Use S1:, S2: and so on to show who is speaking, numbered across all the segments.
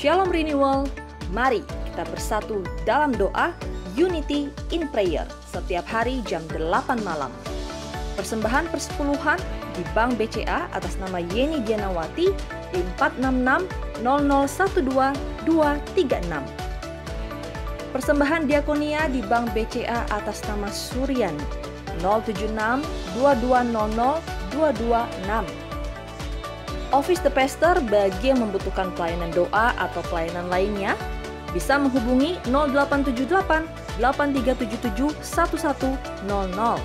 S1: Shalom Renewal, mari kita bersatu dalam doa Unity in Prayer setiap hari jam 8 malam. Persembahan persepuluhan di Bank BCA atas nama Yeni Dianawati di 466 Persembahan diakonia di Bank BCA atas nama Suryani 076 2200 226. Office the Pastor bagi yang membutuhkan pelayanan doa atau pelayanan lainnya bisa menghubungi 0878 8377 1100.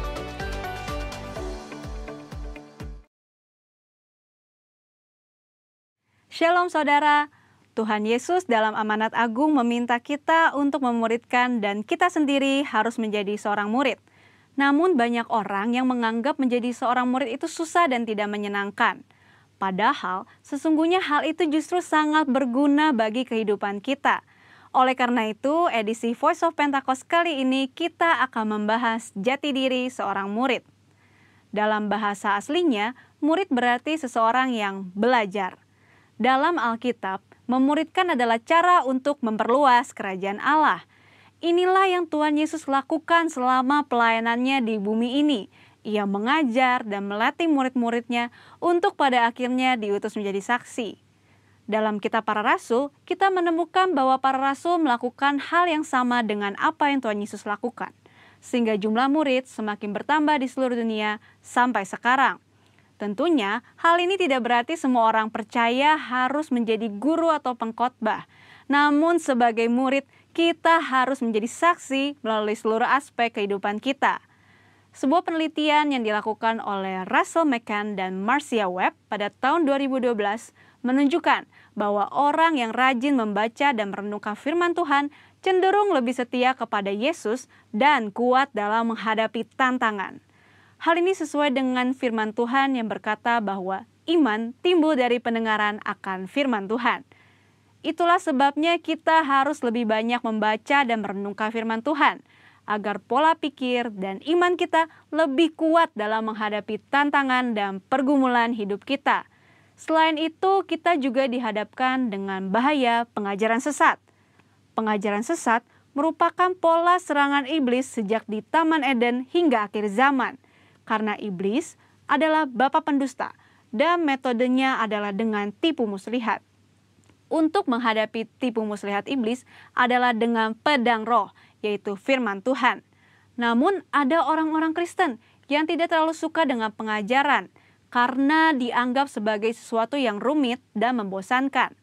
S2: Shalom saudara, Tuhan Yesus dalam amanat agung meminta kita untuk memuridkan dan kita sendiri harus menjadi seorang murid. Namun banyak orang yang menganggap menjadi seorang murid itu susah dan tidak menyenangkan. Padahal sesungguhnya hal itu justru sangat berguna bagi kehidupan kita. Oleh karena itu, edisi Voice of Pentecost kali ini kita akan membahas jati diri seorang murid. Dalam bahasa aslinya, murid berarti seseorang yang belajar. Dalam Alkitab, memuridkan adalah cara untuk memperluas kerajaan Allah. Inilah yang Tuhan Yesus lakukan selama pelayanannya di bumi ini. Ia mengajar dan melatih murid-muridnya untuk pada akhirnya diutus menjadi saksi. Dalam kitab para rasul, kita menemukan bahwa para rasul melakukan hal yang sama dengan apa yang Tuhan Yesus lakukan. Sehingga jumlah murid semakin bertambah di seluruh dunia sampai sekarang. Tentunya, hal ini tidak berarti semua orang percaya harus menjadi guru atau pengkhotbah. Namun sebagai murid, kita harus menjadi saksi melalui seluruh aspek kehidupan kita. Sebuah penelitian yang dilakukan oleh Russell McCann dan Marcia Webb pada tahun 2012 menunjukkan bahwa orang yang rajin membaca dan merenungkan firman Tuhan cenderung lebih setia kepada Yesus dan kuat dalam menghadapi tantangan. Hal ini sesuai dengan firman Tuhan yang berkata bahwa iman timbul dari pendengaran akan firman Tuhan. Itulah sebabnya kita harus lebih banyak membaca dan merenungkan firman Tuhan, agar pola pikir dan iman kita lebih kuat dalam menghadapi tantangan dan pergumulan hidup kita. Selain itu, kita juga dihadapkan dengan bahaya pengajaran sesat. Pengajaran sesat merupakan pola serangan iblis sejak di Taman Eden hingga akhir zaman. Karena iblis adalah bapa pendusta dan metodenya adalah dengan tipu muslihat. Untuk menghadapi tipu muslihat iblis adalah dengan pedang roh, yaitu firman Tuhan. Namun ada orang-orang Kristen yang tidak terlalu suka dengan pengajaran karena dianggap sebagai sesuatu yang rumit dan membosankan.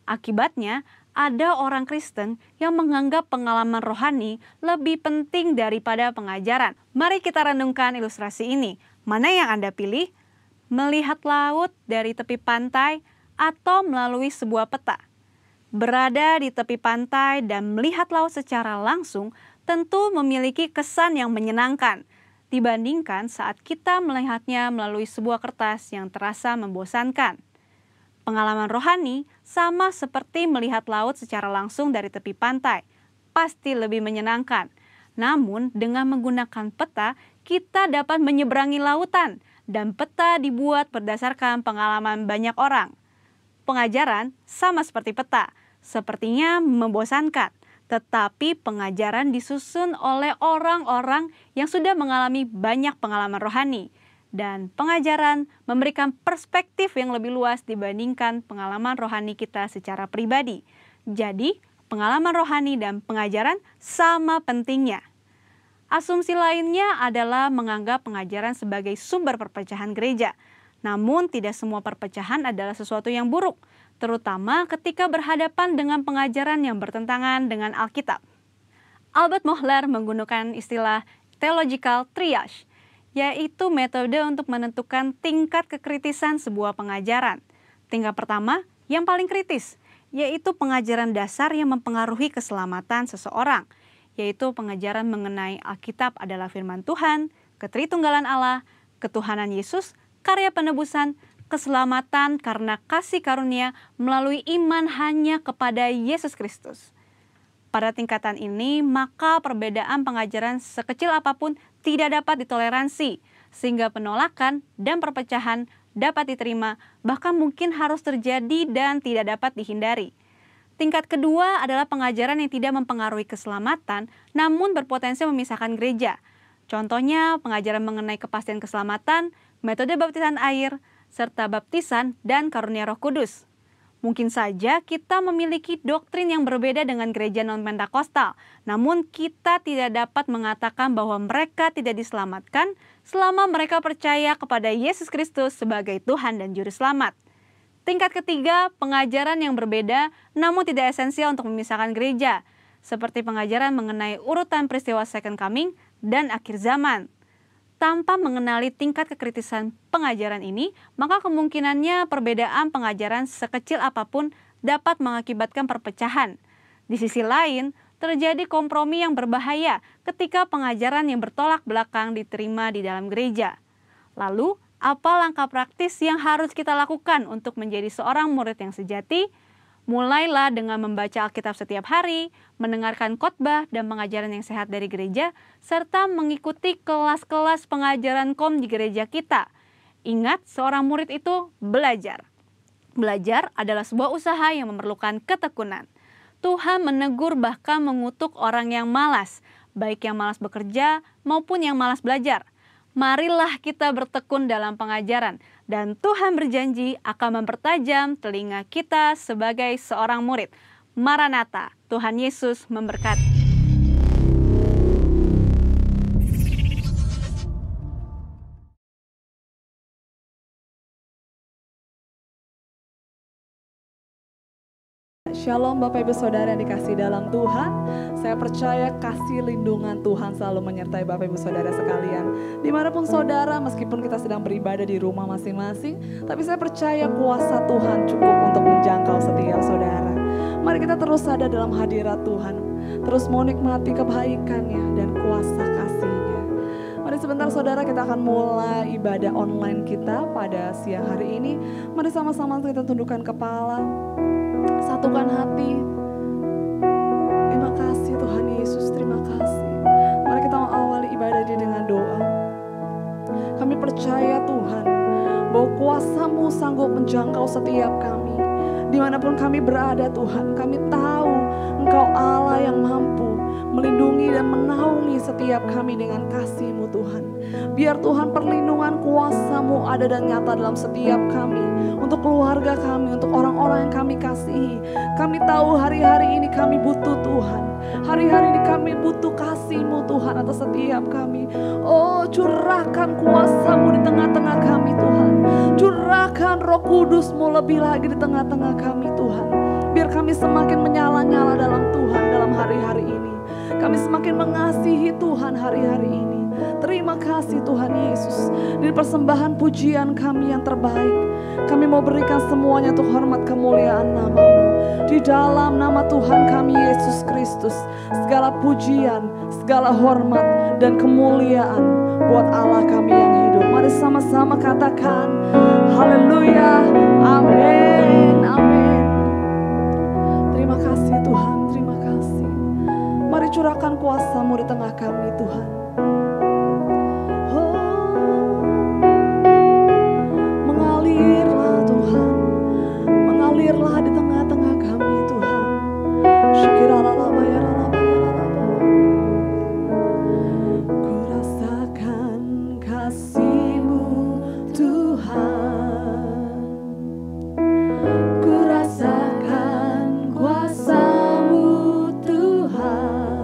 S2: Akibatnya, ada orang Kristen yang menganggap pengalaman rohani lebih penting daripada pengajaran. Mari kita renungkan ilustrasi ini. Mana yang Anda pilih? Melihat laut dari tepi pantai atau melalui sebuah peta? Berada di tepi pantai dan melihat laut secara langsung tentu memiliki kesan yang menyenangkan dibandingkan saat kita melihatnya melalui sebuah kertas yang terasa membosankan. Pengalaman rohani sama seperti melihat laut secara langsung dari tepi pantai, pasti lebih menyenangkan. Namun dengan menggunakan peta, kita dapat menyeberangi lautan dan peta dibuat berdasarkan pengalaman banyak orang. Pengajaran sama seperti peta, sepertinya membosankan, tetapi pengajaran disusun oleh orang-orang yang sudah mengalami banyak pengalaman rohani. Dan pengajaran memberikan perspektif yang lebih luas dibandingkan pengalaman rohani kita secara pribadi. Jadi, pengalaman rohani dan pengajaran sama pentingnya. Asumsi lainnya adalah menganggap pengajaran sebagai sumber perpecahan gereja. Namun, tidak semua perpecahan adalah sesuatu yang buruk, terutama ketika berhadapan dengan pengajaran yang bertentangan dengan Alkitab. Albert Mohler menggunakan istilah theological triage, yaitu metode untuk menentukan tingkat kekritisan sebuah pengajaran. Tingkat pertama, yang paling kritis, yaitu pengajaran dasar yang mempengaruhi keselamatan seseorang, yaitu pengajaran mengenai Alkitab adalah firman Tuhan, ketritunggalan Allah, ketuhanan Yesus, karya penebusan, keselamatan karena kasih karunia melalui iman hanya kepada Yesus Kristus. Pada tingkatan ini, maka perbedaan pengajaran sekecil apapun tidak dapat ditoleransi, sehingga penolakan dan perpecahan dapat diterima, bahkan mungkin harus terjadi dan tidak dapat dihindari. Tingkat kedua adalah pengajaran yang tidak mempengaruhi keselamatan, namun berpotensi memisahkan gereja. Contohnya, pengajaran mengenai kepastian keselamatan, metode baptisan air, serta baptisan dan karunia Roh Kudus. Mungkin saja kita memiliki doktrin yang berbeda dengan gereja non-Pentakosta, namun kita tidak dapat mengatakan bahwa mereka tidak diselamatkan selama mereka percaya kepada Yesus Kristus sebagai Tuhan dan Juru Selamat. Tingkat ketiga, pengajaran yang berbeda namun tidak esensial untuk memisahkan gereja, seperti pengajaran mengenai urutan peristiwa Second Coming dan akhir zaman. Tanpa mengenali tingkat kekritisan pengajaran ini, maka kemungkinannya perbedaan pengajaran sekecil apapun dapat mengakibatkan perpecahan. Di sisi lain, terjadi kompromi yang berbahaya ketika pengajaran yang bertolak belakang diterima di dalam gereja. Lalu, apa langkah praktis yang harus kita lakukan untuk menjadi seorang murid yang sejati? Mulailah dengan membaca Alkitab setiap hari, mendengarkan khotbah dan pengajaran yang sehat dari gereja, serta mengikuti kelas-kelas pengajaran KOM di gereja kita. Ingat, seorang murid itu belajar. Belajar adalah sebuah usaha yang memerlukan ketekunan. Tuhan menegur bahkan mengutuk orang yang malas, baik yang malas bekerja maupun yang malas belajar. Marilah kita bertekun dalam pengajaran, dan Tuhan berjanji akan mempertajam telinga kita sebagai seorang murid. Maranatha, Tuhan Yesus memberkati.
S3: Shalom Bapak Ibu Saudara yang dikasihi dalam Tuhan. Saya percaya kasih lindungan Tuhan selalu menyertai Bapak Ibu Saudara sekalian. Dimanapun saudara, meskipun kita sedang beribadah di rumah masing-masing, tapi saya percaya kuasa Tuhan cukup untuk menjangkau setiap saudara. Mari kita terus ada dalam hadirat Tuhan, terus mau nikmati kebaikannya dan kuasa kasih-Nya. Mari sebentar saudara, kita akan mulai ibadah online kita pada siang hari ini. Mari sama-sama kita tundukkan kepala, satukan hati. Terima kasih Tuhan Yesus, terima kasih. Mari kita awali ibadah ini dengan doa. Kami percaya Tuhan, bahwa kuasa-Mu sanggup menjangkau setiap kami. Dimanapun kami berada Tuhan, kami tahu Engkau Allah yang mampu melindungi dan menaungi setiap kami dengan kasih-Mu Tuhan. Biar Tuhan perlindungan kuasa-Mu ada dan nyata dalam setiap kami, untuk keluarga kami, untuk orang-orang yang kami kasihi. Kami tahu hari-hari ini kami butuh Tuhan. Hari-hari ini kami butuh kasih-Mu Tuhan atas setiap kami. Oh, curahkan kuasa-Mu di tengah-tengah kami Tuhan. Curahkan Roh Kudus-Mu lebih lagi di tengah-tengah kami Tuhan. Biar kami semakin menyala-nyala dalam Tuhan dalam hari-hari ini. Kami semakin mengasihi Tuhan hari-hari ini. Terima kasih Tuhan Yesus. Di persembahan pujian kami yang terbaik, kami mau berikan semuanya untuk hormat kemuliaan nama-Mu. Di dalam nama Tuhan kami Yesus Kristus, segala pujian, segala hormat dan kemuliaan buat Allah kami yang hidup. Mari sama-sama katakan haleluya, amin, amin. Terima kasih Tuhan, terima kasih. Mari curahkan kuasa-Mu di tengah kami Tuhan. Mengalirlah Tuhan, mengalirlah di tengah-tengah kami Tuhan. Ku rasakan kasih-Mu Tuhan, ku rasakan kuasa-Mu Tuhan.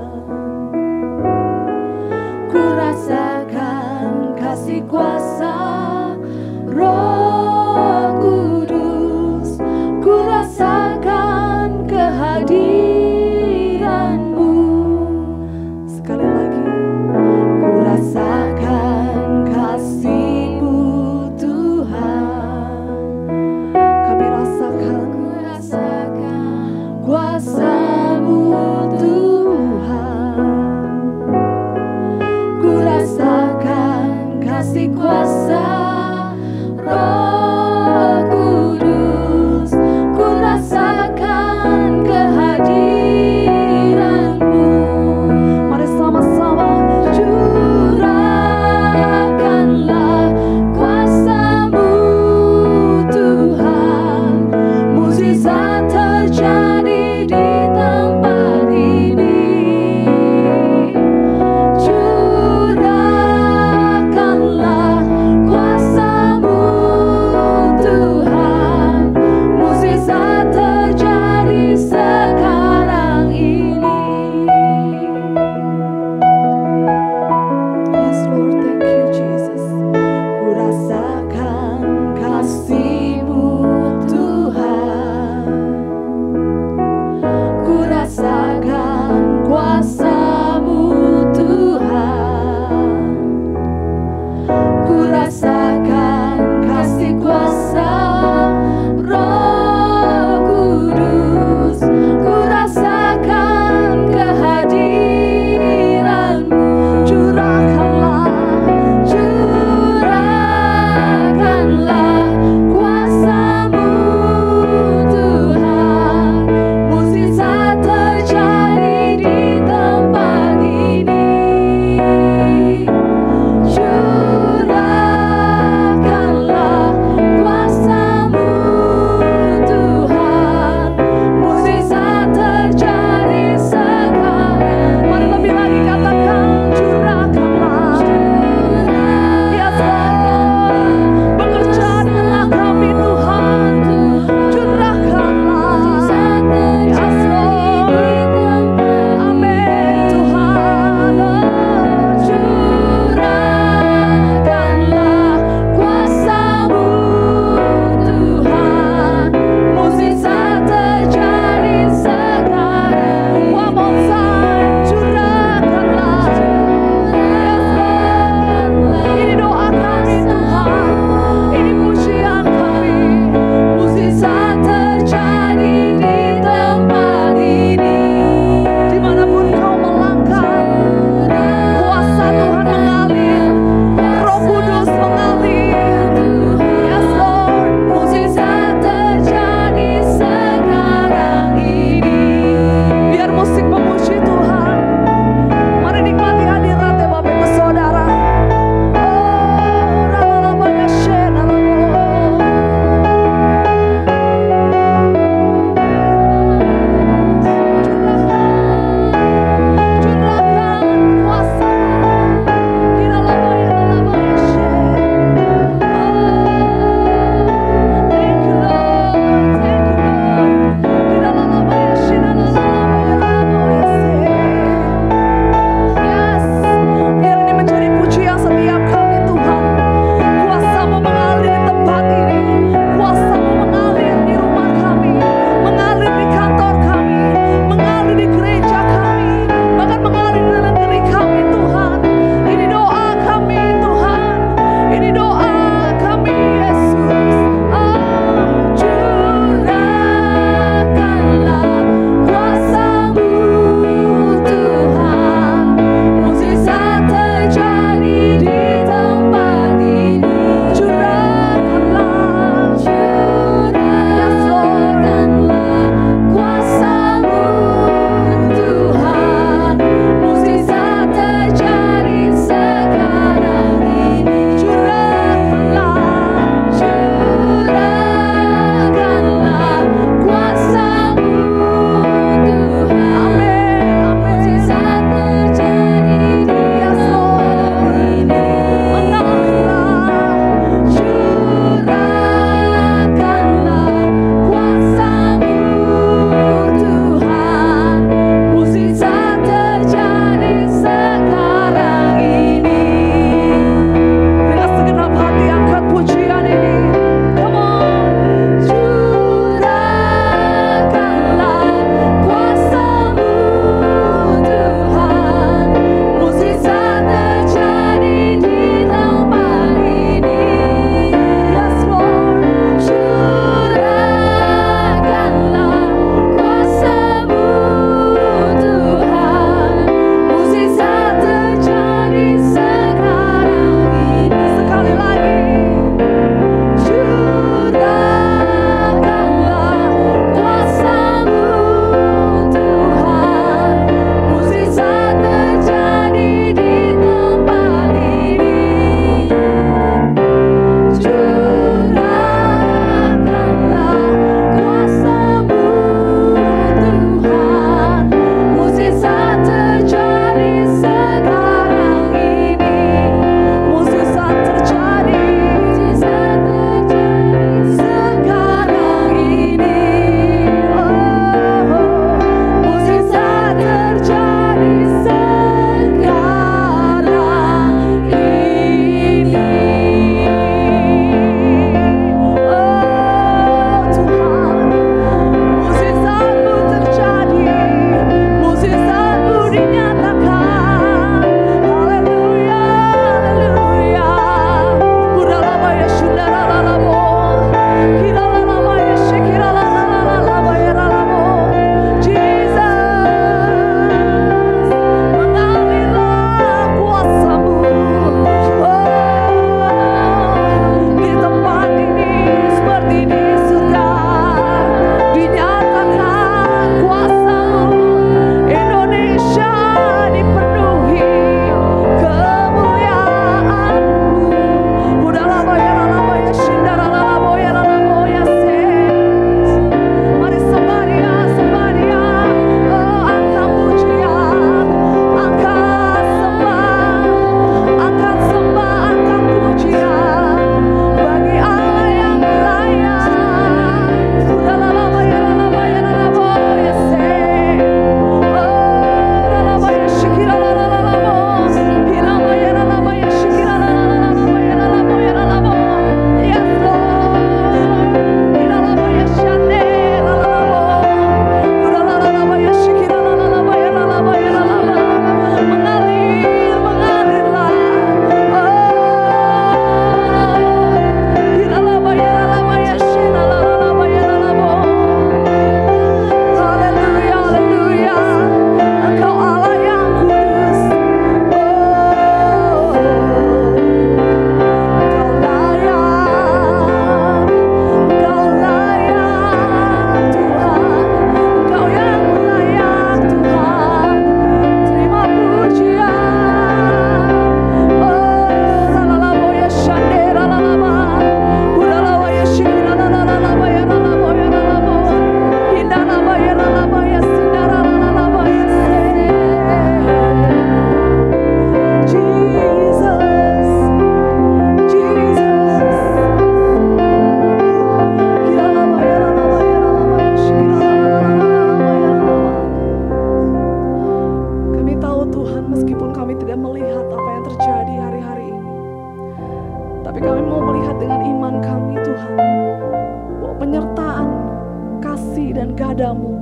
S3: dan gadamu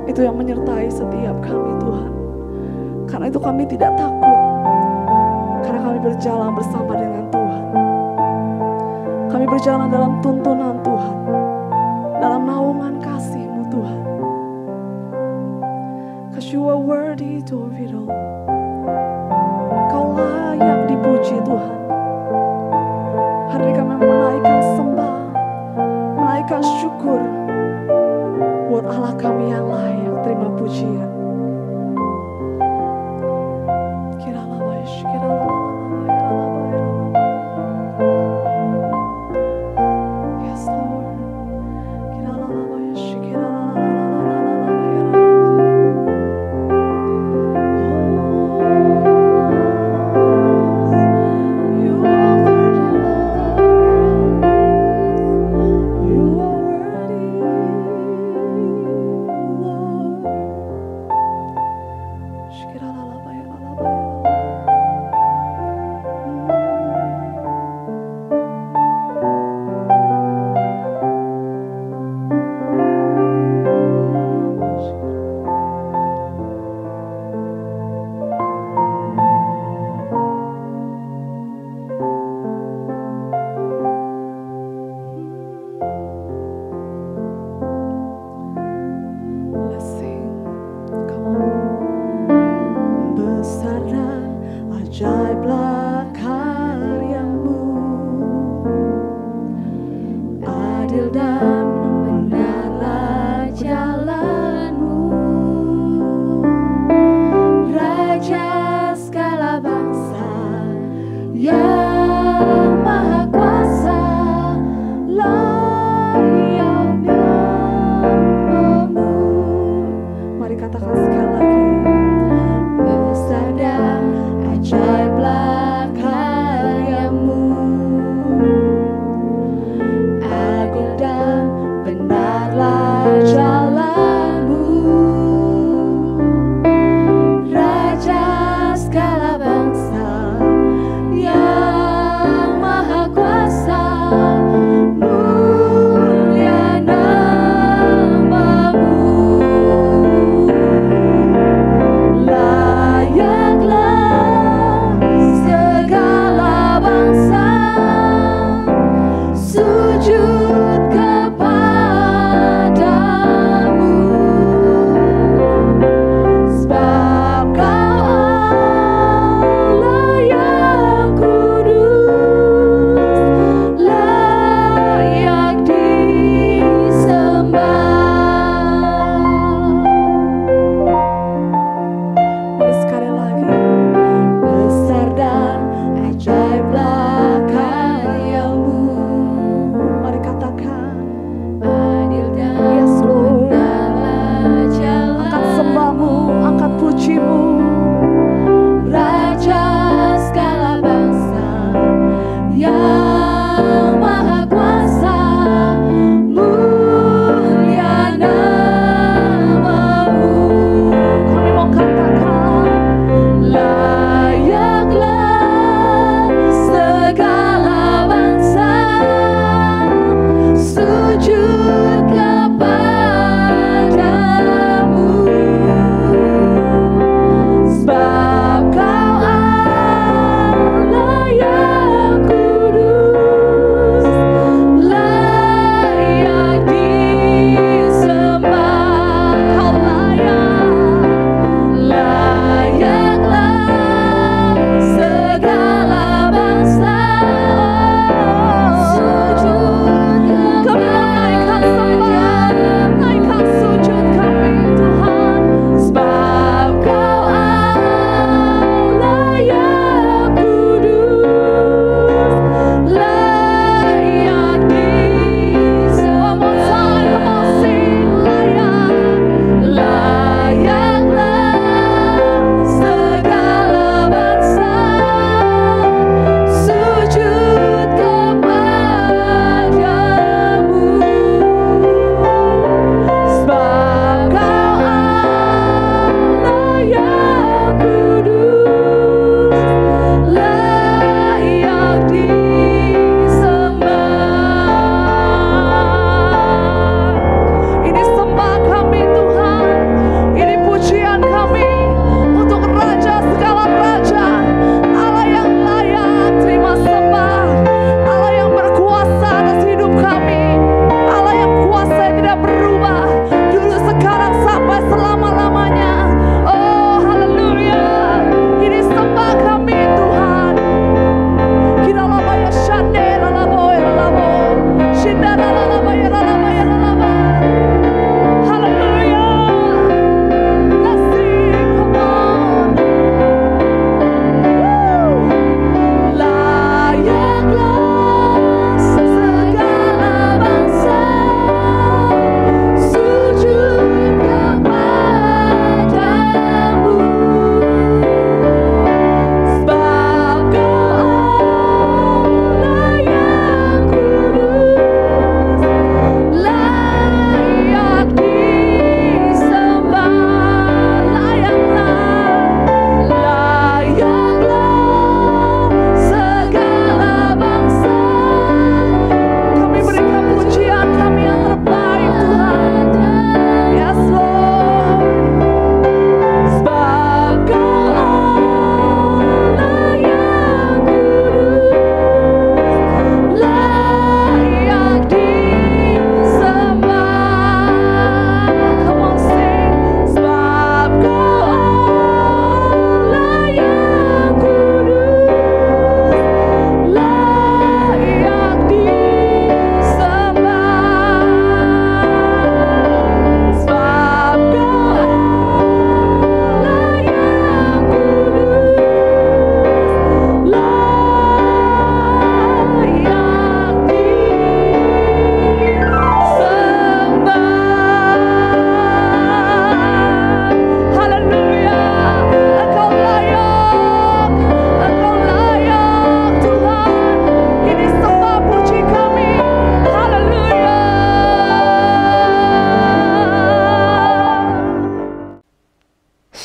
S3: itu yang menyertai setiap kami Tuhan. Karena itu kami tidak takut, karena kami berjalan bersama dengan Tuhan. Kami berjalan dalam tuntunan Tuhan, dalam naungan kasih-Mu Tuhan. 'Cause you are worthy of it all. Kau layak dipuji Tuhan. Hari ini kami menaikkan sembah, menaikkan syukur buat Allah kami yang layak terima pujian. Yes, Lord. Oh,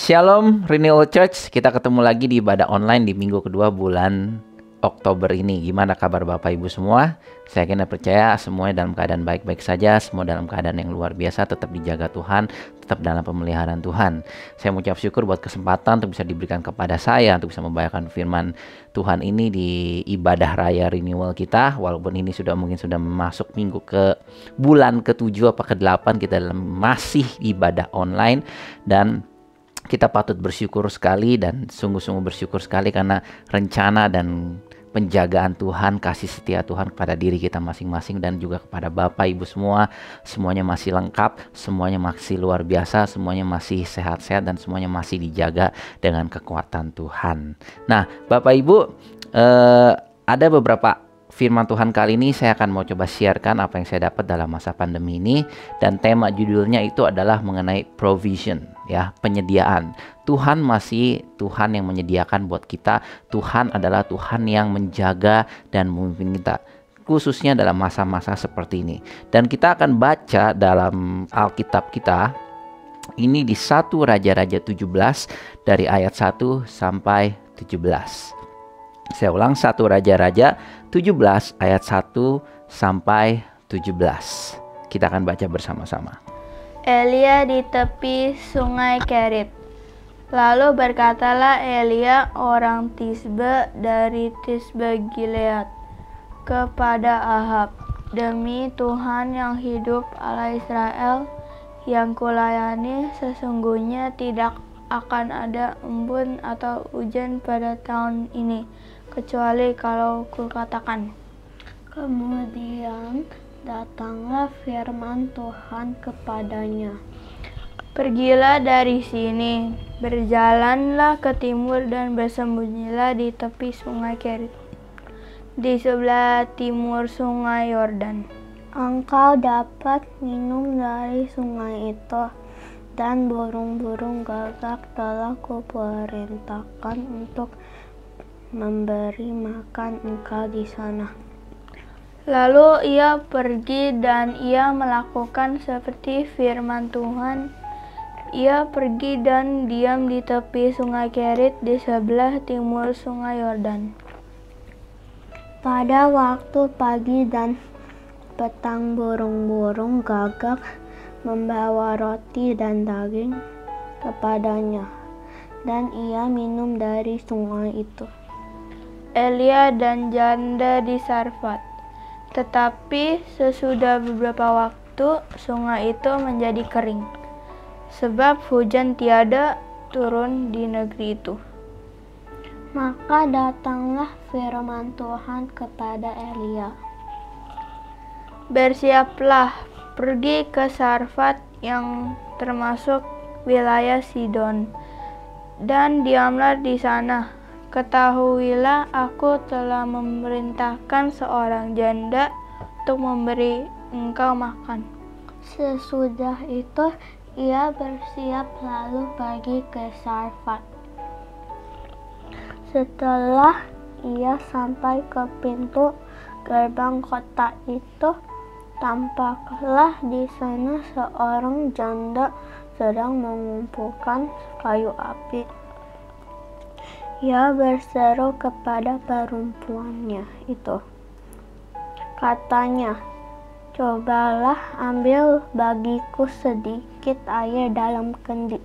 S4: Shalom Renewal Church, kita ketemu lagi di ibadah online di minggu kedua bulan Oktober ini. Gimana kabar Bapak Ibu semua? Saya kena percaya semuanya dalam keadaan baik-baik saja, semua dalam keadaan yang luar biasa, tetap dijaga Tuhan, tetap dalam pemeliharaan Tuhan. Saya mengucap syukur buat kesempatan untuk bisa diberikan kepada saya untuk bisa membacakan firman Tuhan ini di ibadah raya renewal kita. Walaupun ini mungkin sudah masuk minggu ke bulan ke-7 apa ke-8, kita dalam masih ibadah online, dan kita patut bersyukur sekali dan sungguh-sungguh bersyukur sekali karena rencana dan penjagaan Tuhan, kasih setia Tuhan kepada diri kita masing-masing dan juga kepada Bapak Ibu semua. Semuanya masih lengkap, semuanya masih luar biasa, semuanya masih sehat-sehat dan semuanya masih dijaga dengan kekuatan Tuhan. Nah, Bapak Ibu, ada beberapa firman Tuhan kali ini saya akan mau coba siarkan apa yang saya dapat dalam masa pandemi ini, dan tema judulnya itu adalah mengenai provision, ya, penyediaan. Tuhan masih Tuhan yang menyediakan buat kita. Tuhan adalah Tuhan yang menjaga dan memimpin kita, khususnya dalam masa-masa seperti ini. Dan kita akan baca dalam Alkitab kita ini di 1 Raja-Raja 17 dari ayat 1 sampai 17. Saya ulang, 1 Raja-Raja 17 ayat 1 sampai 17. Kita akan baca bersama-sama.
S5: Elia di tepi sungai Kerit. Lalu berkatalah Elia orang Tisbe dari Tisbe Gilead kepada Ahab, demi Tuhan yang hidup Allah Israel yang kulayani, sesungguhnya tidak akan ada embun atau hujan pada tahun ini, kecuali kalau kukatakan.
S6: Kemudian datanglah firman Tuhan kepadanya.
S5: Pergilah dari sini, berjalanlah ke timur dan bersembunyilah di tepi sungai Kerit, di sebelah timur sungai Yordan.
S6: Engkau dapat minum dari sungai itu, dan burung-burung gagak telah kuperintahkan untuk memberi makan engkau di sana.
S5: Lalu ia pergi dan ia melakukan seperti firman Tuhan. Ia pergi dan diam di tepi sungai Kerit di sebelah timur sungai Yordan.
S6: Pada waktu pagi dan petang burung-burung gagak membawa roti dan daging kepadanya, dan ia minum dari sungai itu.
S5: Elia dan janda di Sarfat. Tetapi sesudah beberapa waktu sungai itu menjadi kering, sebab hujan tiada turun di negeri itu.
S6: Maka datanglah firman Tuhan kepada Elia.
S5: Bersiaplah, pergi ke Sarfat yang termasuk wilayah Sidon, dan diamlah di sana. Ketahuilah, aku telah memerintahkan seorang janda untuk memberi engkau makan.
S6: Sesudah itu ia bersiap lalu pergi ke Sarfat. Setelah ia sampai ke pintu gerbang kota itu, tampaklah di sana seorang janda sedang mengumpulkan kayu api. Ia berseru kepada perempuannya itu. Katanya, cobalah ambil bagiku sedikit air dalam kendi,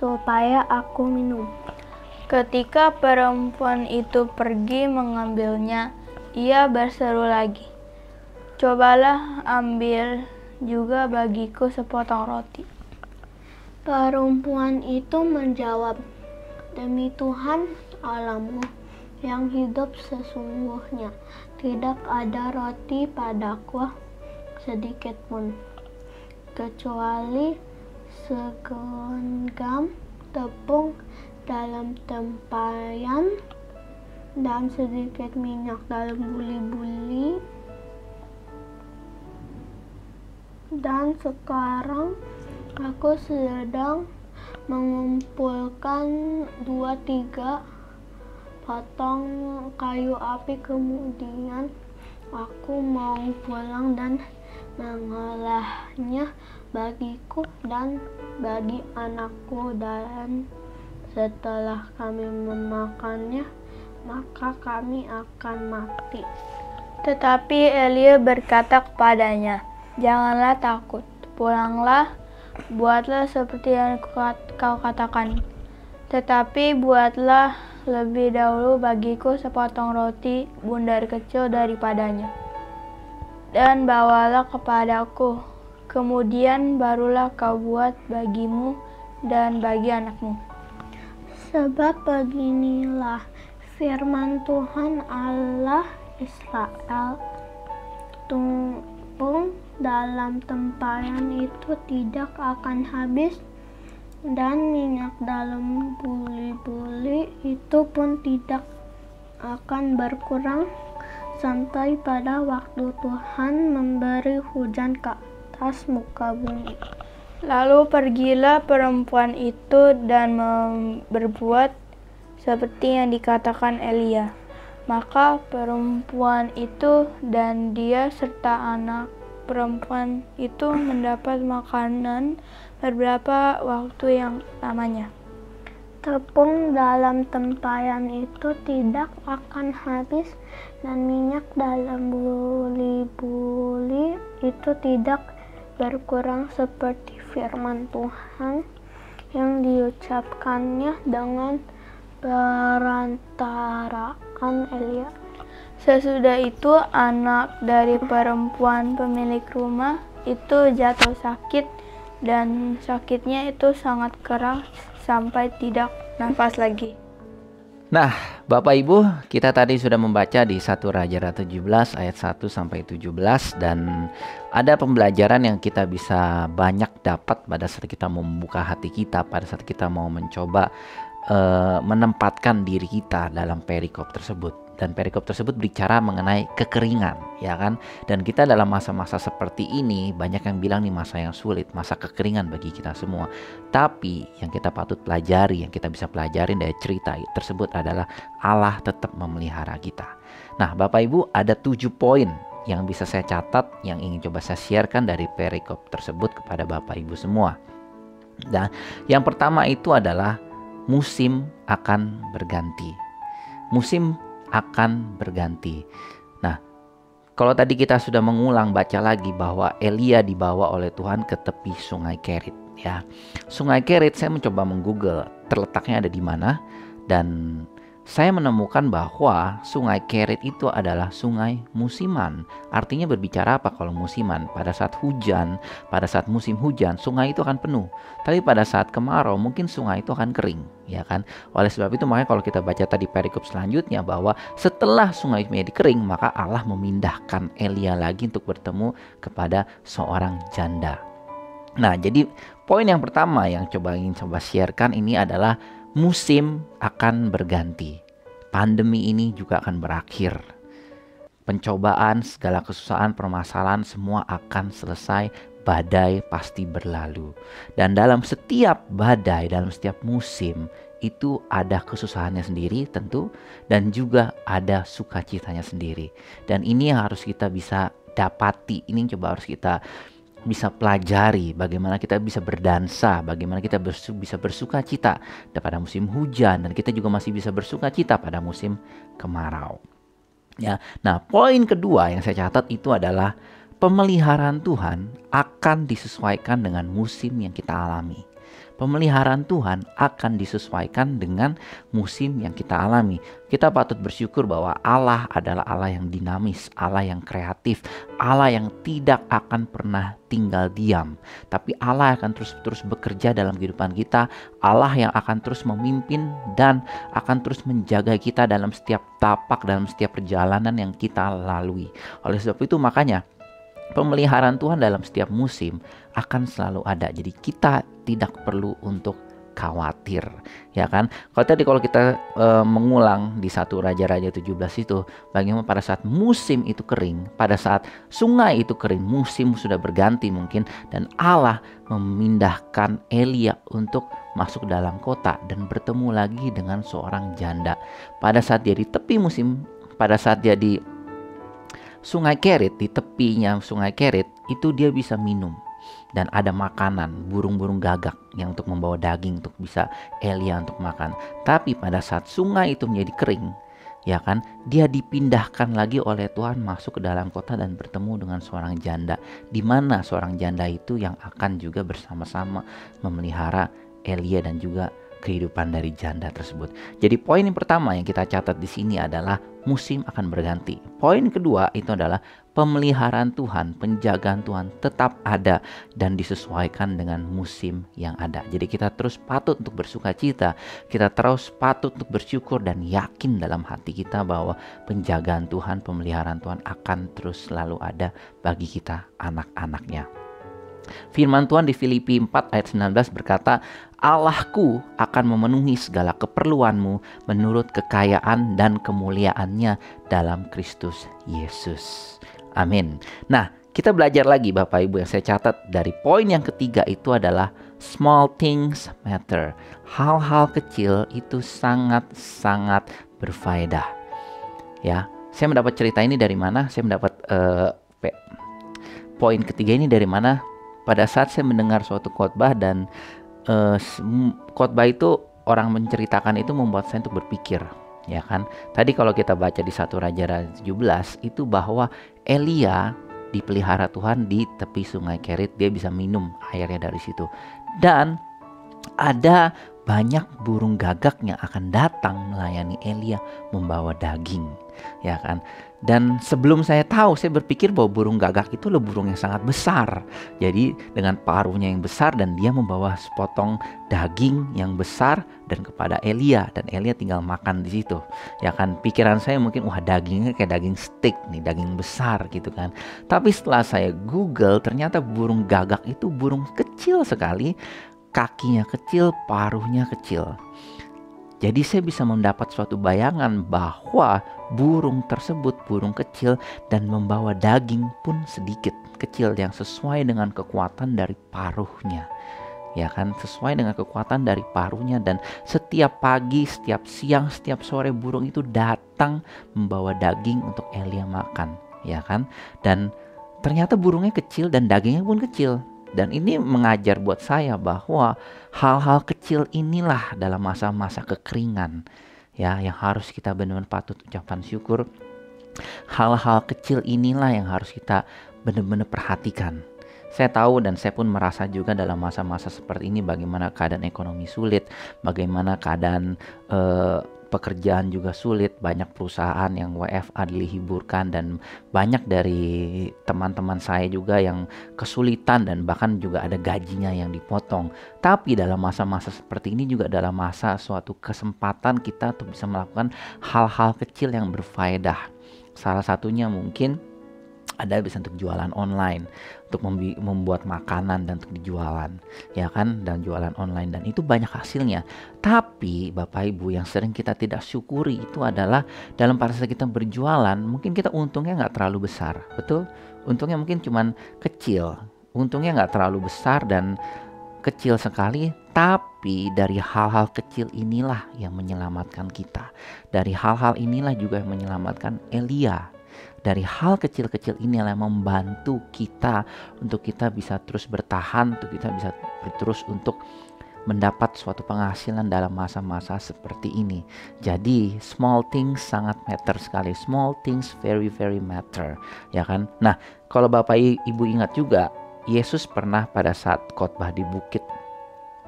S6: supaya aku minum.
S5: Ketika perempuan itu pergi mengambilnya, ia berseru lagi, cobalah ambil juga bagiku sepotong roti.
S6: Perempuan itu menjawab, demi Tuhan Allahmu yang hidup sesungguhnya, tidak ada roti padaku sedikit pun, kecuali segenggam tepung dalam tempayan dan sedikit minyak dalam buli-buli. Dan sekarang aku sedang mengumpulkan 2-3 potong kayu api, kemudian aku mau pulang dan mengolahnya bagiku dan bagi anakku, dan setelah kami memakannya, maka kami akan mati."
S5: Tetapi Elia berkata kepadanya, "Janganlah takut, pulanglah, buatlah seperti yang kau katakan. Tetapi buatlah lebih dahulu bagiku sepotong roti bundar kecil daripadanya, dan bawalah kepadaku. Kemudian barulah kau buat bagimu dan bagi anakmu.
S6: Sebab beginilah firman Tuhan Allah Israel, tumpeng dalam tempayan itu tidak akan habis, dan minyak dalam buli-buli itu pun tidak akan berkurang sampai pada waktu Tuhan memberi hujan ke atas muka bumi."
S5: Lalu pergilah perempuan itu dan berbuat seperti yang dikatakan Elia. Maka perempuan itu dan dia serta anak perempuan itu mendapat makanan beberapa waktu yang lamanya.
S6: Tepung dalam tempayan itu tidak akan habis, dan minyak dalam buli-buli itu tidak berkurang, seperti firman Tuhan yang diucapkannya dengan perantaraan Elia.
S5: Sesudah itu anak dari perempuan pemilik rumah itu jatuh sakit, dan sakitnya itu sangat keras sampai tidak nafas lagi.
S4: Nah, Bapak Ibu, kita tadi sudah membaca di 1 Raja 17 ayat 1 sampai 17, dan ada pembelajaran yang kita bisa banyak dapat pada saat kita membuka hati kita, pada saat kita mau mencoba menempatkan diri kita dalam perikop tersebut. Dan perikop tersebut bicara mengenai kekeringan, ya kan? Dan kita dalam masa-masa seperti ini, banyak yang bilang nih masa yang sulit, masa kekeringan bagi kita semua. Tapi yang kita patut pelajari, yang kita bisa pelajarin dari cerita tersebut adalah Allah tetap memelihara kita. Nah, Bapak Ibu, ada 7 poin yang bisa saya catat, yang ingin coba saya sharekan dari perikop tersebut kepada Bapak Ibu semua. Dan yang pertama itu adalah musim akan berganti. Musim akan berganti. Nah, kalau tadi kita sudah mengulang baca lagi bahwa Elia dibawa oleh Tuhan ke tepi Sungai Kerit, ya. Sungai Kerit, saya mencoba menggoogle terletaknya ada di mana, dan saya menemukan bahwa Sungai Kerit itu adalah sungai musiman. Artinya berbicara apa kalau musiman? Pada saat hujan, pada saat musim hujan, sungai itu akan penuh. Tapi pada saat kemarau, mungkin sungai itu akan kering, ya kan? Oleh sebab itu makanya kalau kita baca tadi perikop selanjutnya bahwa setelah sungai menjadi kering, maka Allah memindahkan Elia lagi untuk bertemu kepada seorang janda. Nah, jadi poin yang pertama yang ingin sharekan ini adalah musim akan berganti. Pandemi ini juga akan berakhir. Pencobaan, segala kesusahan, permasalahan semua akan selesai. Badai pasti berlalu. Dan dalam setiap badai, dalam setiap musim itu ada kesusahannya sendiri tentu, dan juga ada sukacitanya sendiri. Dan ini yang harus kita bisa dapati. Ini coba harus kita bisa pelajari, bagaimana kita bisa berdansa, bagaimana kita bisa bersuka cita pada musim hujan, dan kita juga masih bisa bersuka cita pada musim kemarau. Ya, nah poin kedua yang saya catat itu adalah pemeliharaan Tuhan akan disesuaikan dengan musim yang kita alami. Pemeliharaan Tuhan akan disesuaikan dengan musim yang kita alami. Kita patut bersyukur bahwa Allah adalah Allah yang dinamis, Allah yang kreatif, Allah yang tidak akan pernah tinggal diam. Tapi Allah akan terus bekerja dalam kehidupan kita. Allah yang akan terus memimpin dan akan terus menjaga kita dalam setiap tapak, dalam setiap perjalanan yang kita lalui. Oleh sebab itu makanya pemeliharaan Tuhan dalam setiap musim akan selalu ada. Jadi kita tidak perlu untuk khawatir, ya kan? Kalau kita mengulang di 1 Raja 17 itu, bagaimana pada saat musim itu kering, pada saat sungai itu kering, musim sudah berganti mungkin, dan Allah memindahkan Elia untuk masuk dalam kota dan bertemu lagi dengan seorang janda. Pada saat dia di tepi musim, pada saat dia di Sungai Kerit, di tepinya Sungai Kerit, itu dia bisa minum. dan ada makanan, burung-burung gagak yang untuk membawa daging untuk bisa Elia untuk makan. Tapi pada saat sungai itu menjadi kering, ya kan, dia dipindahkan lagi oleh Tuhan masuk ke dalam kota dan bertemu dengan seorang janda, di mana seorang janda itu yang akan juga bersama-sama memelihara Elia dan juga kehidupan dari janda tersebut. Jadi poin yang pertama yang kita catat di sini adalah musim akan berganti. Poin kedua itu adalah pemeliharaan Tuhan, penjagaan Tuhan tetap ada dan disesuaikan dengan musim yang ada. Jadi kita terus patut untuk bersuka cita, kita terus patut untuk bersyukur dan yakin dalam hati kita bahwa penjagaan Tuhan, pemeliharaan Tuhan akan terus selalu ada bagi kita anak-anaknya. Firman Tuhan di Filipi 4 ayat 19 berkata, Allahku akan memenuhi segala keperluanmu menurut kekayaan dan kemuliaannya dalam Kristus Yesus. Amin. Nah, kita belajar lagi Bapak Ibu, yang saya catat dari poin yang ketiga itu adalah small things matter. Hal-hal kecil itu sangat-sangat berfaedah. Ya, saya mendapat cerita ini dari mana? Saya mendapat poin ketiga ini dari mana? Pada saat saya mendengar suatu khotbah dan khotbah itu orang menceritakan itu membuat saya untuk berpikir, ya kan. Tadi kalau kita baca di 1 Raja 17 itu bahwa Elia dipelihara Tuhan di tepi sungai Kerit, dia bisa minum airnya dari situ. Dan ada banyak burung gagak yang akan datang melayani Elia membawa daging, ya kan. Dan sebelum saya tahu, saya berpikir bahwa burung gagak itu adalah burung yang sangat besar. Jadi dengan paruhnya yang besar dan dia membawa sepotong daging yang besar dan kepada Elia, dan Elia tinggal makan di situ. Ya kan, pikiran saya mungkin wah dagingnya kayak daging steak nih, daging besar gitu kan. Tapi setelah saya Google, ternyata burung gagak itu burung kecil sekali, kakinya kecil, paruhnya kecil. Jadi saya bisa mendapat suatu bayangan bahwa burung tersebut burung kecil dan membawa daging pun sedikit kecil yang sesuai dengan kekuatan dari paruhnya. Ya kan, sesuai dengan kekuatan dari paruhnya, dan setiap pagi, setiap siang, setiap sore burung itu datang membawa daging untuk Elia makan, ya kan? Dan ternyata burungnya kecil dan dagingnya pun kecil. Dan ini mengajar buat saya bahwa hal-hal kecil inilah dalam masa-masa kekeringan, ya, yang harus kita benar-benar patut ucapan syukur. Hal-hal kecil inilah yang harus kita benar-benar perhatikan. Saya tahu dan saya pun merasa juga dalam masa-masa seperti ini bagaimana keadaan ekonomi sulit, bagaimana keadaan pekerjaan juga sulit, banyak perusahaan yang WFA diliburkan, dan banyak dari teman-teman saya juga yang kesulitan dan bahkan juga ada gajinya yang dipotong. Tapi dalam masa-masa seperti ini juga adalah masa suatu kesempatan kita untuk bisa melakukan hal-hal kecil yang berfaedah. Salah satunya mungkin ada bisa untuk jualan online, untuk membuat makanan dan untuk dijualan, ya kan, dan jualan online, dan itu banyak hasilnya. Tapi Bapak Ibu, yang sering kita tidak syukuri itu adalah dalam pada saat kita berjualan, mungkin kita untungnya nggak terlalu besar, betul? Untungnya mungkin cuman kecil, untungnya nggak terlalu besar dan kecil sekali. Tapi dari hal-hal kecil inilah yang menyelamatkan kita. Dari hal-hal inilah juga yang menyelamatkan Elia. Dari hal kecil-kecil inilah yang membantu kita untuk kita bisa terus bertahan, untuk kita bisa terus untuk mendapat suatu penghasilan dalam masa-masa seperti ini. Jadi small things sangat matter sekali. Small things very very matter, ya kan? Nah, kalau Bapak Ibu ingat juga, Yesus pernah pada saat khotbah di bukit,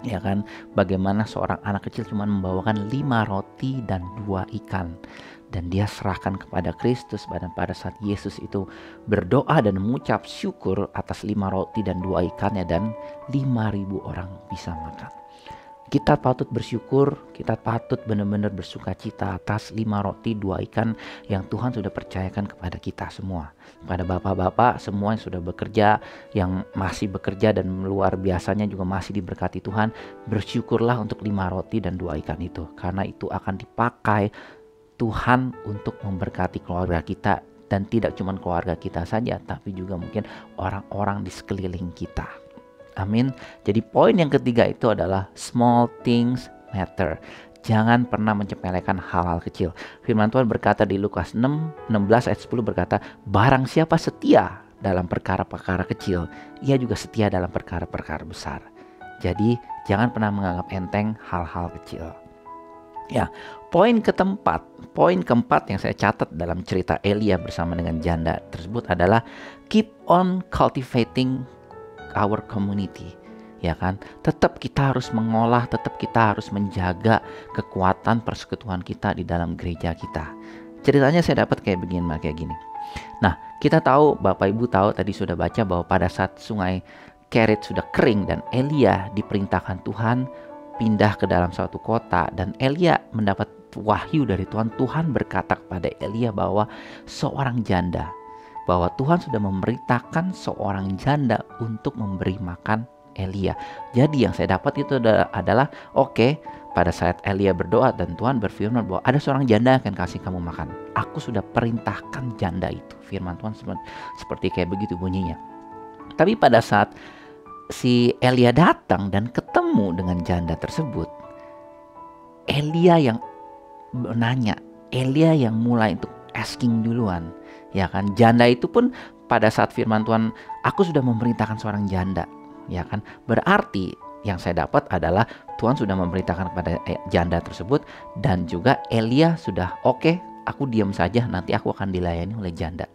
S4: ya kan, bagaimana seorang anak kecil cuma membawakan 5 roti dan 2 ikan. Dan dia serahkan kepada Kristus. Dan pada saat Yesus itu berdoa dan mengucap syukur atas 5 roti dan 2 ikannya, dan 5.000 orang bisa makan. Kita patut bersyukur, kita patut benar-benar bersuka cita atas 5 roti 2 ikan yang Tuhan sudah percayakan kepada kita semua. Kepada bapak-bapak semua yang sudah bekerja, yang masih bekerja dan luar biasanya juga masih diberkati Tuhan, bersyukurlah untuk 5 roti dan 2 ikan itu. Karena itu akan dipakai Tuhan untuk memberkati keluarga kita, dan tidak cuma keluarga kita saja, tapi juga mungkin orang-orang di sekeliling kita. Amin. Jadi poin yang ketiga itu adalah small things matter. Jangan pernah menyepelekan hal-hal kecil. Firman Tuhan berkata di Lukas 6:16 ayat 10 berkata, barang siapa setia dalam perkara-perkara kecil, Ia juga setia dalam perkara-perkara besar. Jadi jangan pernah menganggap enteng hal-hal kecil. Ya, poin keempat yang saya catat dalam cerita Elia bersama dengan janda tersebut adalah keep on cultivating our community. Ya kan, tetap kita harus mengolah, tetap kita harus menjaga kekuatan persekutuan kita di dalam gereja kita. Ceritanya saya dapat kayak gini. Nah, kita tahu, Bapak Ibu tahu tadi sudah baca bahwa pada saat sungai Kerit sudah kering dan Elia diperintahkan Tuhan pindah ke dalam suatu kota, dan Elia mendapat wahyu dari Tuhan. Tuhan berkata kepada Elia bahwa seorang janda, bahwa Tuhan sudah memerintahkan seorang janda untuk memberi makan Elia. Jadi yang saya dapat itu adalah oke, pada saat Elia berdoa dan Tuhan berfirman bahwa ada seorang janda yang akan kasih kamu makan. Aku sudah perintahkan janda itu. Firman Tuhan seperti kayak begitu bunyinya. Tapi pada saat si Elia datang dan ketemu dengan janda tersebut, Elia yang nanya, Elia yang mulai untuk asking duluan. Ya kan, janda itu pun pada saat firman Tuhan, aku sudah memerintahkan seorang janda. Ya kan, berarti yang saya dapat adalah Tuhan sudah memerintahkan kepada janda tersebut, dan juga Elia sudah oke, aku diam saja, nanti aku akan dilayani oleh janda.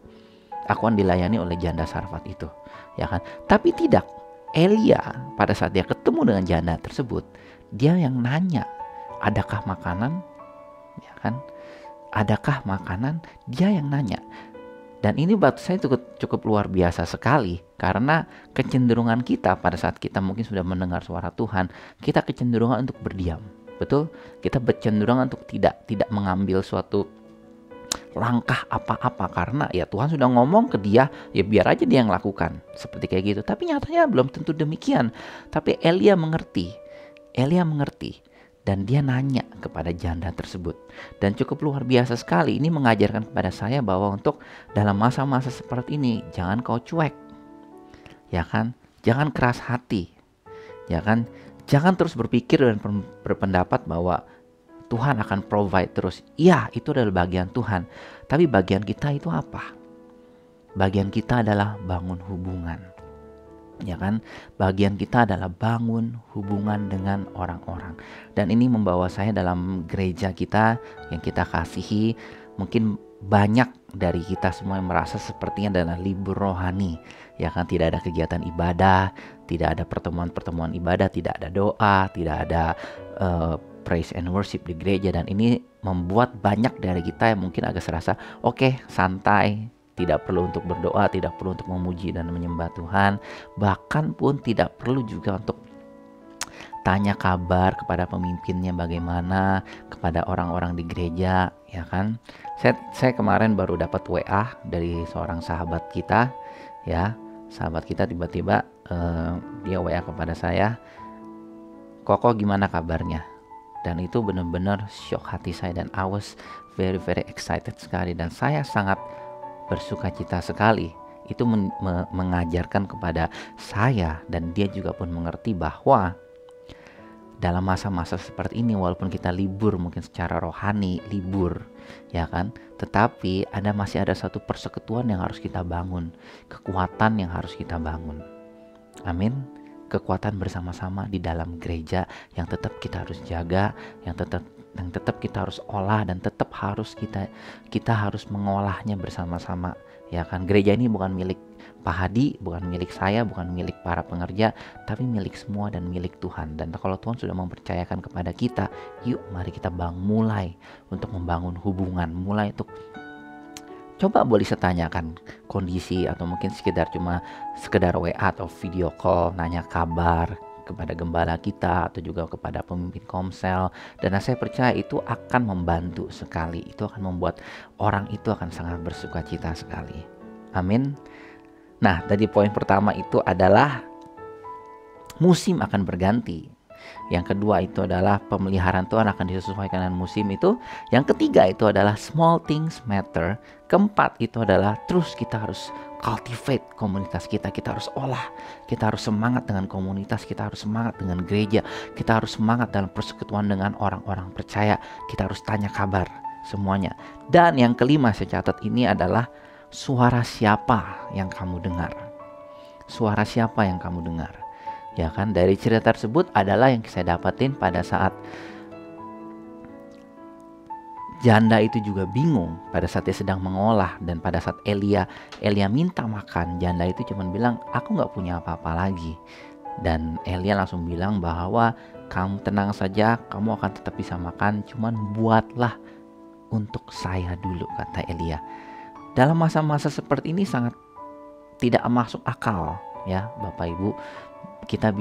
S4: Aku akan dilayani oleh janda Sarfat itu. Ya kan, tapi tidak. Elia pada saat dia ketemu dengan janda tersebut, dia yang nanya, adakah makanan? Ya kan, adakah makanan? Dia yang nanya. Dan ini buat saya cukup luar biasa sekali, karena kecenderungan kita pada saat kita mungkin sudah mendengar suara Tuhan, kita kecenderungan untuk berdiam. Betul? Kita kecenderungan untuk tidak mengambil suatu langkah apa-apa, karena ya Tuhan sudah ngomong ke dia, ya biar aja dia yang lakukan. Seperti kayak gitu. Tapi nyatanya belum tentu demikian. Tapi Elia mengerti. Dan dia nanya kepada janda tersebut. Dan cukup luar biasa sekali. Ini mengajarkan kepada saya bahwa untuk dalam masa-masa seperti ini, jangan kau cuek. Ya kan? Jangan keras hati. Ya kan? Jangan terus berpikir dan berpendapat bahwa Tuhan akan provide terus. Iya, itu adalah bagian Tuhan. Tapi bagian kita itu apa? Bagian kita adalah bangun hubungan. Ya kan, bagian kita adalah bangun hubungan dengan orang-orang. Dan ini membawa saya dalam gereja kita yang kita kasihi. Mungkin banyak dari kita semua yang merasa sepertinya adalah libur rohani. Ya kan, tidak ada kegiatan ibadah, tidak ada pertemuan-pertemuan ibadah, tidak ada doa, tidak ada praise and worship di gereja. Dan ini membuat banyak dari kita yang mungkin agak serasa oke, santai, tidak perlu untuk berdoa, tidak perlu untuk memuji dan menyembah Tuhan, bahkan pun tidak perlu juga untuk tanya kabar kepada pemimpinnya bagaimana, kepada orang-orang di gereja. Ya kan, saya kemarin baru dapat WA dari seorang sahabat kita. Ya, sahabat kita tiba-tiba dia WA kepada saya, Koko gimana kabarnya? Dan itu benar-benar shock hati saya, dan I was very excited sekali, dan saya sangat bersukacita sekali. Itu mengajarkan kepada saya, dan dia juga pun mengerti bahwa dalam masa-masa seperti ini, walaupun kita libur mungkin secara rohani, libur, ya kan, tetapi masih ada satu persekutuan yang harus kita bangun, kekuatan yang harus kita bangun. Amin. Kekuatan bersama-sama di dalam gereja yang tetap kita harus jaga, yang tetap kita harus olah, dan tetap harus kita harus mengolahnya bersama-sama. Ya kan, gereja ini bukan milik Pak Hadi, bukan milik saya, bukan milik para pengerja, tapi milik semua dan milik Tuhan. Dan kalau Tuhan sudah mempercayakan kepada kita, yuk mari kita mulai untuk membangun hubungan, mulai untuk coba boleh saya tanyakan kondisi, atau mungkin sekedar WA atau video call, nanya kabar kepada gembala kita atau juga kepada pemimpin komsel. Dan saya percaya itu akan membantu sekali. Itu akan membuat orang itu akan sangat bersukacita sekali. Amin. Nah, tadi poin pertama itu adalah musim akan berganti. Yang kedua itu adalah pemeliharaan Tuhan akan disesuaikan dengan musim itu. Yang ketiga itu adalah small things matter. Keempat itu adalah terus kita harus cultivate komunitas kita. Kita harus olah. Kita harus semangat dengan komunitas. Kita harus semangat dengan gereja. Kita harus semangat dalam persekutuan dengan orang-orang percaya. Kita harus tanya kabar semuanya. Dan yang kelima saya catat ini adalah suara siapa yang kamu dengar? Suara siapa yang kamu dengar? Ya kan, dari cerita tersebut adalah yang saya dapatin pada saat janda itu juga bingung pada saat dia sedang mengolah, dan pada saat Elia minta makan, janda itu cuma bilang, aku gak punya apa-apa lagi. Dan Elia langsung bilang bahwa kamu tenang saja, kamu akan tetap bisa makan, cuman buatlah untuk saya dulu, kata Elia. Dalam masa-masa seperti ini sangat tidak masuk akal ya Bapak Ibu. Kita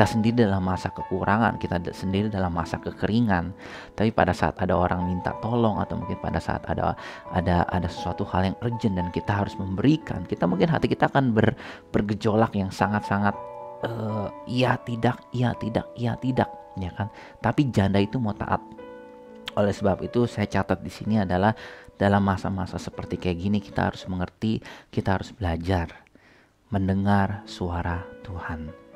S4: sendiri dalam masa kekurangan, kita sendiri dalam masa kekeringan, tapi pada saat ada orang minta tolong, atau mungkin pada saat ada sesuatu hal yang urgent dan kita harus memberikan, kita mungkin hati kita akan bergejolak yang sangat-sangat iya tidak, ya kan. Tapi janda itu mau taat. Oleh sebab itu saya catat di sini adalah dalam masa-masa seperti kayak gini kita harus mengerti, kita harus belajar mendengar suara Tuhan.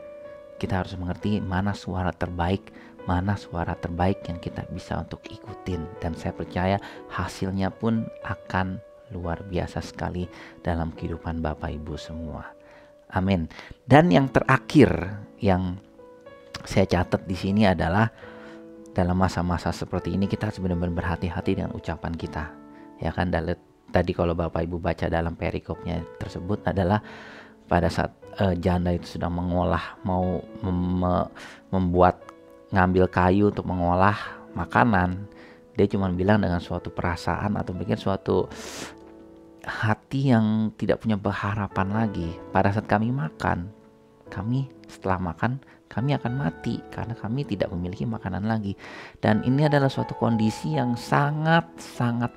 S4: Kita harus mengerti mana suara terbaik yang kita bisa untuk ikutin, dan saya percaya hasilnya pun akan luar biasa sekali dalam kehidupan Bapak Ibu semua. Amin. Dan yang terakhir yang saya catat di sini adalah dalam masa-masa seperti ini kita harus benar-benar berhati-hati dengan ucapan kita. Ya kan, tadi kalau Bapak Ibu baca dalam perikopnya tersebut adalah pada saat janda itu sedang mengolah, mau ngambil kayu untuk mengolah makanan, dia cuma bilang dengan suatu perasaan atau mungkin suatu hati yang tidak punya pengharapan lagi. Pada saat kami makan, setelah makan kami akan mati karena kami tidak memiliki makanan lagi. Dan ini adalah suatu kondisi yang sangat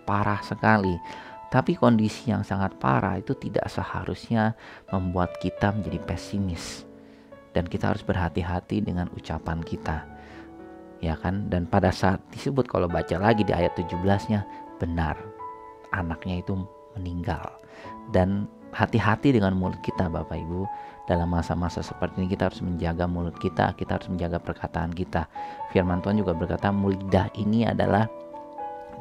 S4: parah sekali. Tapi kondisi yang sangat parah itu tidak seharusnya membuat kita menjadi pesimis. Dan kita harus berhati-hati dengan ucapan kita. Ya kan? Dan pada saat disebut, kalau baca lagi di ayat 17-nya, benar, anaknya itu meninggal. Dan hati-hati dengan mulut kita Bapak Ibu. Dalam masa-masa seperti ini kita harus menjaga mulut kita harus menjaga perkataan kita. Firman Tuhan juga berkata, lidah ini adalah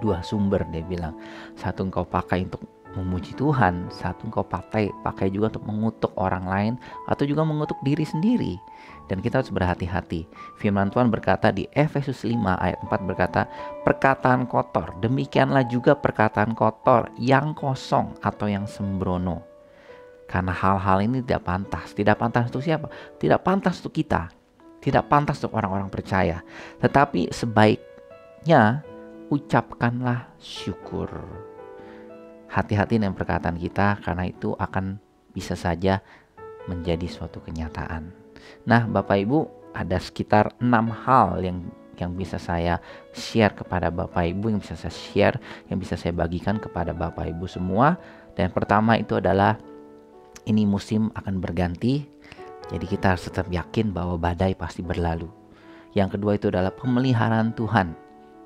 S4: dua sumber, dia bilang. Satu engkau pakai untuk memuji Tuhan, satu engkau pakai juga untuk mengutuk orang lain atau juga mengutuk diri sendiri. Dan kita harus berhati-hati. Firman Tuhan berkata di Efesus 5 ayat 4 berkata, perkataan kotor, demikianlah juga perkataan kotor yang kosong atau yang sembrono. Karena hal-hal ini tidak pantas. Tidak pantas untuk siapa? Tidak pantas untuk kita. Tidak pantas untuk orang-orang percaya. Tetapi sebaiknya ucapkanlah syukur. Hati-hati dengan perkataan kita, karena itu akan bisa saja menjadi suatu kenyataan. Nah Bapak Ibu, ada sekitar 6 hal yang bisa saya share kepada Bapak Ibu, yang bisa saya share, yang bisa saya bagikan kepada Bapak Ibu semua. Dan pertama itu adalah, ini musim akan berganti, jadi kita harus tetap yakin bahwa badai pasti berlalu. Yang kedua itu adalah pemeliharaan Tuhan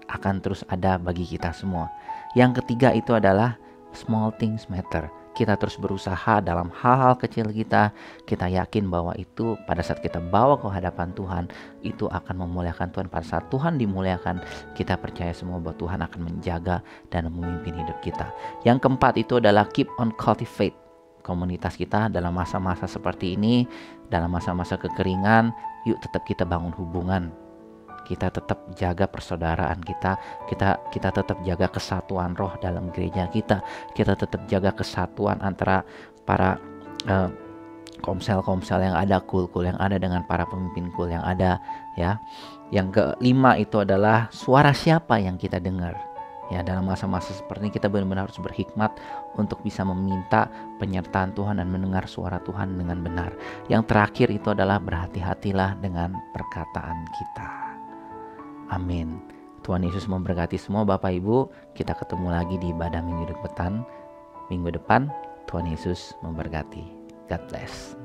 S4: akan terus ada bagi kita semua. Yang ketiga itu adalah small things matter. Kita terus berusaha dalam hal-hal kecil kita yakin bahwa itu pada saat kita bawa ke hadapan Tuhan, itu akan memuliakan Tuhan. Pada saat Tuhan dimuliakan, kita percaya semua bahwa Tuhan akan menjaga dan memimpin hidup kita. Yang keempat itu adalah keep on cultivate komunitas kita dalam masa-masa seperti ini, dalam masa-masa kekeringan. Yuk tetap kita bangun hubungan, kita tetap jaga persaudaraan kita tetap jaga kesatuan roh dalam gereja kita tetap jaga kesatuan antara para komsel yang ada, kul yang ada dengan para pemimpin kul yang ada ya. Yang kelima itu adalah suara siapa yang kita dengar. Ya, dalam masa-masa seperti ini kita benar-benar harus berhikmat untuk bisa meminta penyertaan Tuhan dan mendengar suara Tuhan dengan benar. Yang terakhir itu adalah berhati-hatilah dengan perkataan kita. Amin. Tuhan Yesus memberkati semua Bapak Ibu. Kita ketemu lagi di ibadah minggu depan. Tuhan Yesus memberkati. God bless.